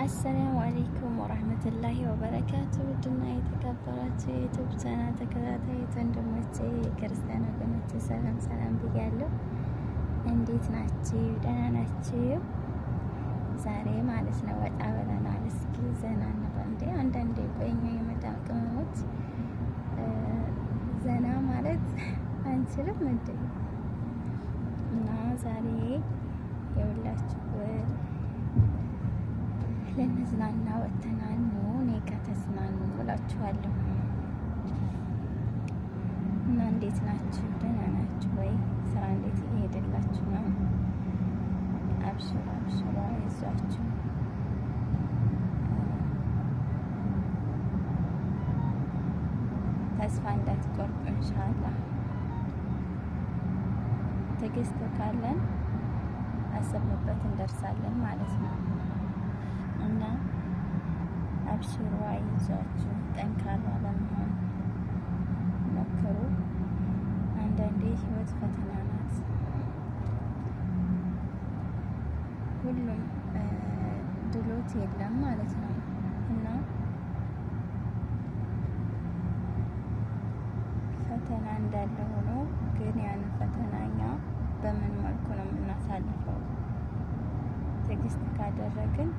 አሰላሙ አለይኩም ወራህመቱላሂ ወበረካቱ። ውድና የተከበራችሁ የዩቲዩብ ቻናል ተከታታዮች ወንድሞቼ፣ የክርስቲያን ወገኖቼ ሰላም ሰላም ብያለሁ። እንዴት ናችሁ? ደህና ናችሁ? ዛሬ ማለት ነው ወጣ ብለናል። እስኪ ዘና እንበል እንዴ! አንዳንዴ ቆይኛ የመዳም ቅመሞች ዘና ማለት አንችልም እንዴ? እና ዛሬ የሁላችሁ ለነዝናና ወተናል ነው። እኔ ጋር ተዝናኑ ብላችኋለሁ። እና እንዴት ናችሁ? ደህና ናችሁ ወይ? ስራ እንዴት እየሄደላችሁ ነው? አብሽሩ አብሽሩ፣ አይዟችሁ። ተስፋ እንዳትቆርጡ ኢንሻአላህ። ትዕግስት ካለን አሰብንበት እንደርሳለን ማለት ነው። እና አብሽሩ፣ አይዟችሁ፣ ጠንካራ ለመሆን ሞክሩ። አንዳንዴ ህይወት ፈተና ናት። ሁሉም ድሎት የለም ማለት ነው። እና ፈተና እንዳለ ሆኖ ግን ያን ፈተናኛ በምን መልኩ ነው የምናሳልፈው? ትዕግስት ካደረግን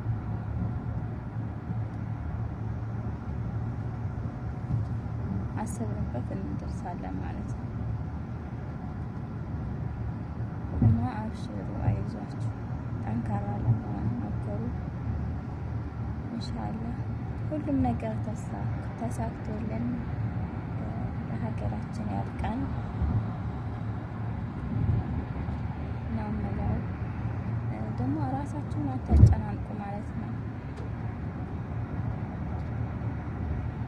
አሰብንበት እንደርሳለን ማለት ነው። እና አብሽሩ፣ አይዟችሁ፣ ጠንካራ ለመሆን ሞክሩ። ኢንሻአላህ ሁሉም ነገር ተሳክቶልን ለሀገራችን ያብቃን ነው የምለው። ደግሞ ራሳችሁን አታጨናንቁ ማለት ነው።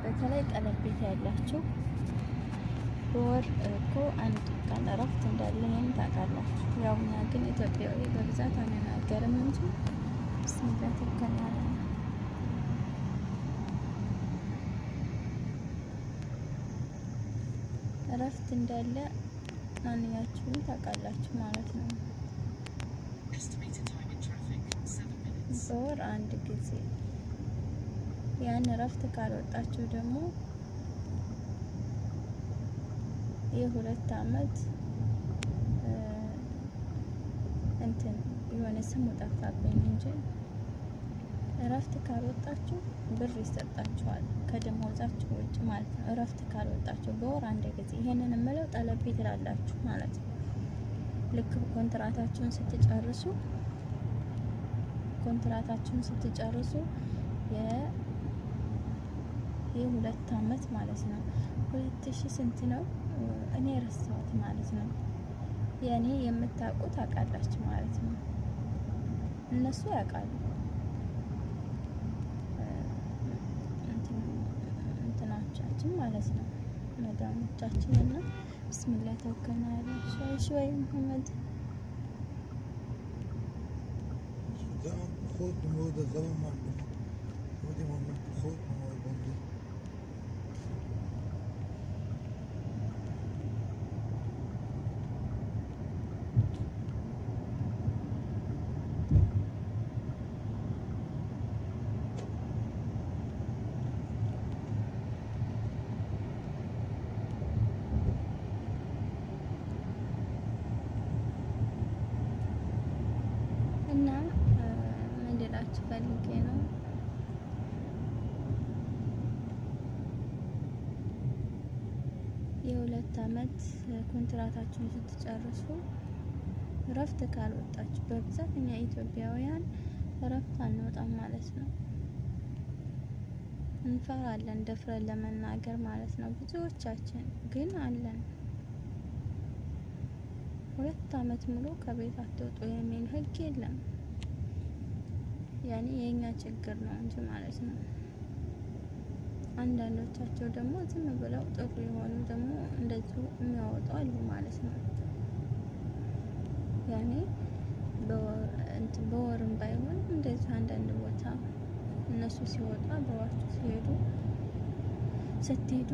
በተለይ ቀለብ ቤት ያላችሁ በወር እኮ አንድ ቀን እረፍት እንዳለ ይሄን ታውቃላችሁ። ያው እኛ ግን ኢትዮጵያዊ በብዛት አንናገርም እንጂ ብስሚላ ተከናለ እረፍት እንዳለ ማንኛችሁም ታውቃላችሁ ማለት ነው። በወር አንድ ጊዜ ያን እረፍት ካልወጣችሁ ደግሞ የሁለት አመት እንትን የሆነ ስሙ ጠፋብኝ እንጂ እረፍት ካልወጣችሁ ብር ይሰጣችኋል ከደሞዛችሁ ውጭ ማለት ነው። እረፍት ካልወጣችሁ በወር አንድ ጊዜ። ይሄንን የምለው ጠለብ ትላላችሁ ማለት ነው። ልክ ኮንትራታችሁን ስትጨርሱ የሁለት አመት ማለት ነው። 2000 ስንት ነው? እኔ ረሳሁት ማለት ነው። ያኔ የምታውቁት ታውቃላችሁ ማለት ነው። እነሱ ያውቃሉ እንትናቻችን ማለት ነው። መዳሞቻችን እና ብስሚላህ ተወከልና ሻይ ሙሐመድ خود موده زمان مردم خودی مومن خود مومن بنده እና ፈልጌ ነው የሁለት አመት ኮንትራታችሁን ስትጨርሱ እረፍት ካልወጣችሁ፣ በብዛት እኛ ኢትዮጵያውያን እረፍት አንወጣም ማለት ነው። እንፈራለን ደፍረን ለመናገር ማለት ነው። ብዙዎቻችን ግን አለን። 2 አመት ሙሉ ከቤት አትወጡ የሚል ህግ የለም። ያኔ የኛ ችግር ነው እንጂ ማለት ነው። አንዳንዶቻቸው ደግሞ ዝም ብለው ጥሩ የሆኑ ደግሞ እንደዚሁ የሚያወጡ አሉ ማለት ነው። ያኔ በወርም ባይሆን እንደዚህ አንዳንድ ቦታ እነሱ ሲወጣ በዋችሁ ስትሄዱ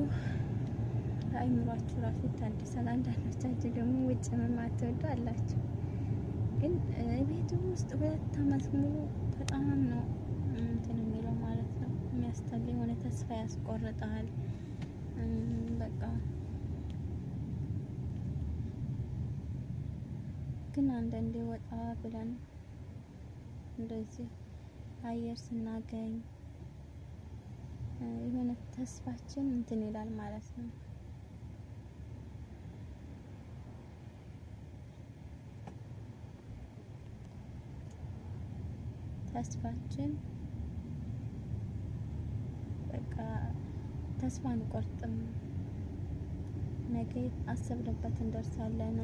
አይምሯችሁ ራሱ ይታደሳል። አንዳንዶቻችሁ ደግሞ ውጭ መማትወዱ አላችሁ። ግን ቤቱ ውስጥ 2 አመት ሙሉ በጣም ነው እንትን ተስፋ ያስቆርጣል። በቃ ግን አንዳንዴ ወጣ ብለን እንደዚህ አየር ስናገኝ የሆነ ተስፋችን እንትን ይላል ማለት ነው። ተስፋችን በቃ ተስፋ አንቆርጥም። ነገ አሰብንበት እንደርሳለን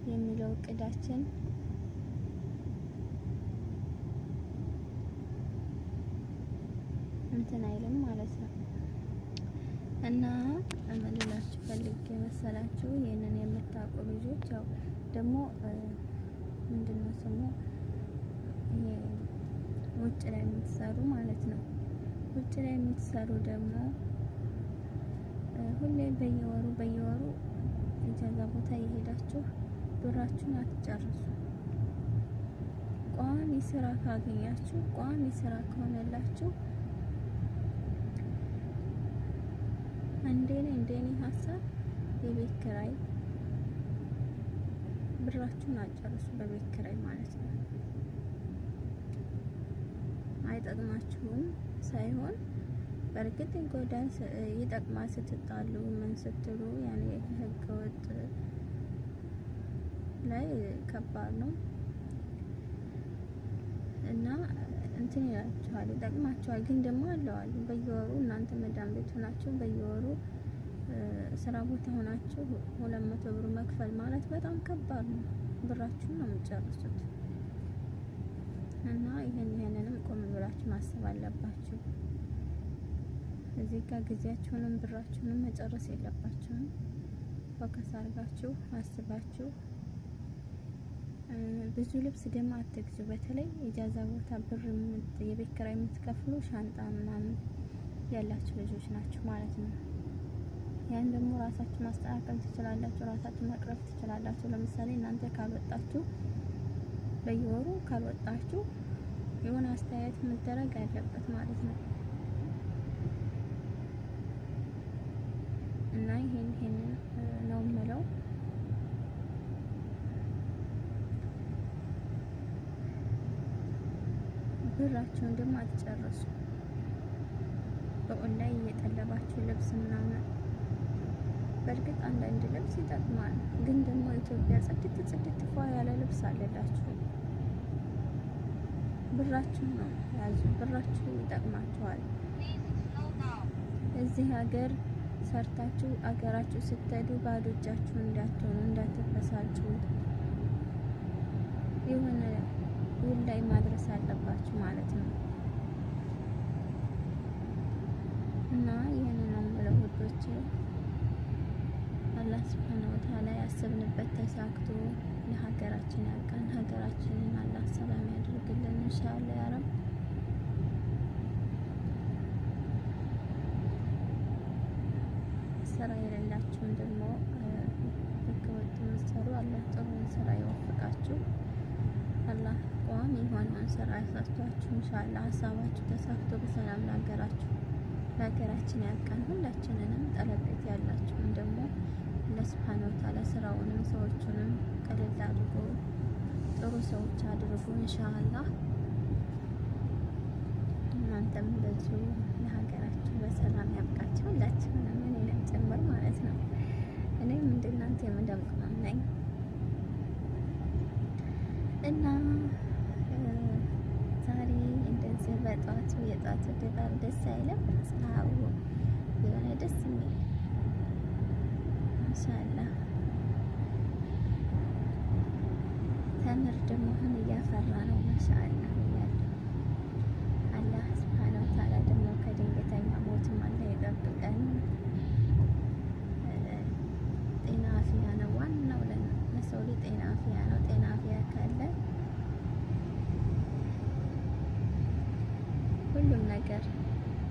የሚለው እቅዳችን እንትን አይልም ማለት ነው። እና እመልላችሁ ፈልጌ መሰላችሁ ይሄንን የምታውቁ ልጆች ያው ደግሞ ምንድነው ስሙ ይሄ ውጭ ላይ የምትሰሩ ማለት ነው። ውጭ ላይ የምትሰሩ ደግሞ ሁሌ በየወሩ ኢጃዛ ቦታ የሄዳችሁ ብራችሁን አትጨርሱ። ቋሚ ስራ ካገኛችሁ፣ ቋሚ ስራ ከሆነላችሁ እንደኔ ሀሳብ የቤት ኪራይ ብራችሁን አትጨርሱ። በቤት ኪራይ ማለት ነው። አይጠቅማችሁም ሳይሆን በእርግጥ ይጎዳል፣ ይጠቅማል ስትጣሉ ምን ስትሉ ያኔ ህገ ወጥ ላይ ከባድ ነው እና እንትን ይላችኋል፣ ይጠቅማችኋል። ግን ደግሞ አለዋል በየወሩ እናንተ መዳም ቤት ሆናችሁ በየወሩ ስራ ቦታ ሆናችሁ 200 ብር መክፈል ማለት በጣም ከባድ ነው። ብራችሁን ነው የምትጨርሱት። እና ይሄንንም ቆም ብላችሁ ማሰብ አለባችሁ። እዚህ ጋር ጊዜያችሁንም ብራችሁንም መጨረስ የለባችሁም። ፎከስ አድርጋችሁ አስባችሁ ብዙ ልብስ ደግሞ አትግዙ። በተለይ ኢጃዛ ቦታ ብር የቤት ኪራይ የምትከፍሉ ሻንጣ ምናምን ያላችሁ ልጆች ናችሁ ማለት ነው። ያን ደግሞ ራሳችሁ ማስተካከል ትችላላችሁ፣ ራሳችሁ መቅረፍ ትችላላችሁ። ለምሳሌ እናንተ ካልወጣችሁ በየወሩ ካልወጣችሁ የሆነ አስተያየት መደረግ ያለበት ማለት ነው። እና ይሄን ነው የምለው። ብራችሁን ደግሞ አትጨርሱ። በኦንላይን እየጠለባችሁ ልብስ ምናምን በእርግጥ አንዳንድ ልብስ ይጠቅማል፣ ግን ደግሞ ኢትዮጵያ ጽድት ፏ ያለ ልብስ አለላችሁ። ብራችሁ ነው ያዙ። ብራችሁ ይጠቅማችኋል። እዚህ ሀገር ሰርታችሁ አገራችሁ ስትሄዱ ባዶ እጃችሁን እንዳትሆኑ፣ እንዳትፈሳጩ የሆነ ውል ላይ ማድረስ አለባችሁ ማለት ነው። እና ይህን ነው የምለው ውዶቼ። አላህ ሱብሓነሁ ወተዓላ ያሰብንበት ተሳክቶ ለሀገራችን ያውቃን። ሀገራችንን አላህ ሰላም ያድርግልን ኢንሻአላህ ያ ረብ። ስራ የሌላችሁም ደግሞ ህገወጥ የምትሰሩ አላህ ጥሩ ስራ ይወፍቃችሁ። አላህ ቋሚ የሆነውን ስራ ያሳስቷችሁ ኢንሻአላህ። ሀሳባችሁ ተሳክቶ በሰላም ለሀገራችን ያብቃን። ሁላችንንም ጠለቤት ያላችሁም ደግሞ ለሱብሓነሁ ወተዓላ ስራውንም ሰዎቹንም ቀለል አድርጎ ጥሩ ሰዎች አድርጎ ኢንሻአላህ። እናንተም በዚሁ ለሀገራችሁ በሰላም ያብቃችሁ ሁላችንም፣ እኔንም ጭምር ማለት ነው። እኔም እንደናንተ የመዳም ቅመም ነኝ እና ዛሬ እንደዚህ በጧቱ የጧቱ ድባብ ደስ አይልም? ፀሐዩ የሆነ ደስ የሚል ማሻአላህ። ተምር ደግሞ አሁን እያፈራ ነው ማሻአላህ እያለ አላህ ሱብሓነሁ ወተዓላ ደግሞ ከድንገተኛ ሞትም አላህ ይጠብቀን። ጤና አፍያ ነው ዋናው ለሰው ልጅ ጤና አፍያ ነው። ጤና አፍያ ካለ ሁሉም ነገር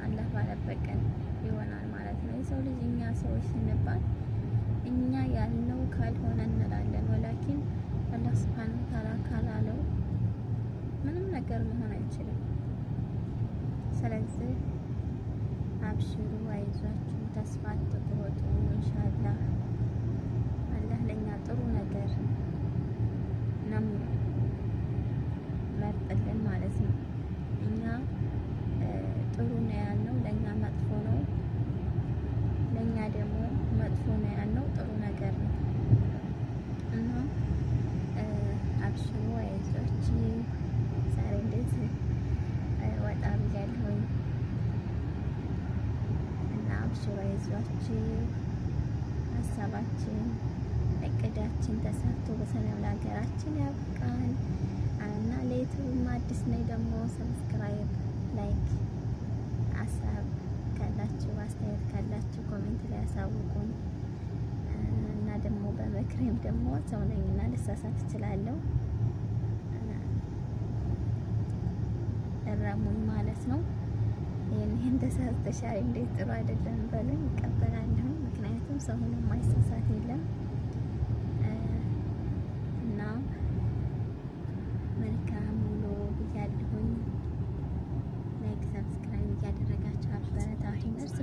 አላህ ባለበት ቀን ይሆናል ማለት ነው። የሰው ልጅ እኛ ሰዎች ስንባል እኛ ያልነው ካልሆነ እንላለን። ወላኪን አላህ ሱብሓነሁ ወተዓላ ካላለው ምንም ነገር መሆን አይችልም። ስለዚህ አብሽሩ፣ አይዟችሁ፣ ተስፋ አትቁረጡ። ኢንሻአላህ አላህ ለኛ ጥሩ ነገር ነው መርጥልን ማለት ነው። እኛ ጥሩ ነው ያልነው ለኛ መጥፎ ነው፣ ለኛ ደግሞ መጥፎ ነው ያልነው ጥሩ ነገር ነው እና አብሽሩ፣ አይዟችሁ። ዛሬ እንደዚህ ወጣ ብያለሁኝ እና አብሽሩ፣ አይዟችሁ። ሀሳባችን እቅዳችን ተሳክቶ በሰላም ለሀገራችን ያብቃን እና ለዩቱብም አዲስ ነኝ ደግሞ ሰብስክራይብ፣ ላይክ፣ ሀሳብ ካላችሁ አስተያየት ካላችሁ ኮሜንት ላይ ያሳውቁን እና ደግሞ በምክሬም ደግሞ ሰው ነኝና ልሳሳት እችላለሁ እረሙኝ ማለት ነው። ይህን ተሳስተሻል እንዴት ጥሩ አይደለም በሉኝ፣ እቀበላለሁ። ምክንያቱም ሰው ሆኖ የማይሳሳት የለም እና መልካም ውሎ ብያለሁኝ። ላይክ ሰብስክራይብ እያደረጋችሁ አበረታቱን። እርስ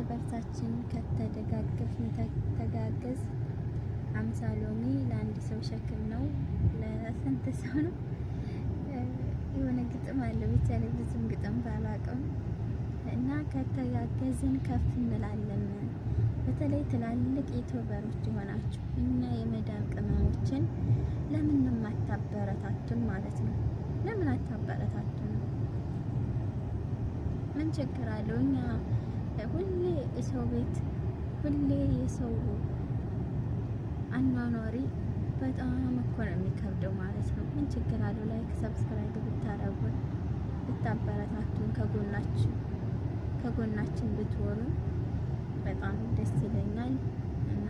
በርሳችን ከተደጋገፍን ተጋገዝ 50 ሎሚ ለአንድ ሰው ሸክም ነው። ለስንት ሰው ነው? የሆነ ግጥም አለ ብቻ ላይ ብዙም ግጥም ባላውቅም እና ከተጋገዝን ከፍ እንላለን። በተለይ ትላልቅ ዩቲዩበሮች የሆናችሁ እኛ የመዳም ቅመሞችን ለምን አታበረታቱን ማለት ነው? ለምን አታበረታቱን? ምን ችግር አለው? እኛ ሁሌ የሰው ቤት ሁሌ የሰው አኗኗሪ በጣም እኮ ነው የሚከብደው ማለት ነው። ምን ችግር አለው? ላይክ ሰብስክራይብ ብታረጉን ብታበረታቱን ከጎናችን ብትሆኑ በጣም ደስ ይለኛል እና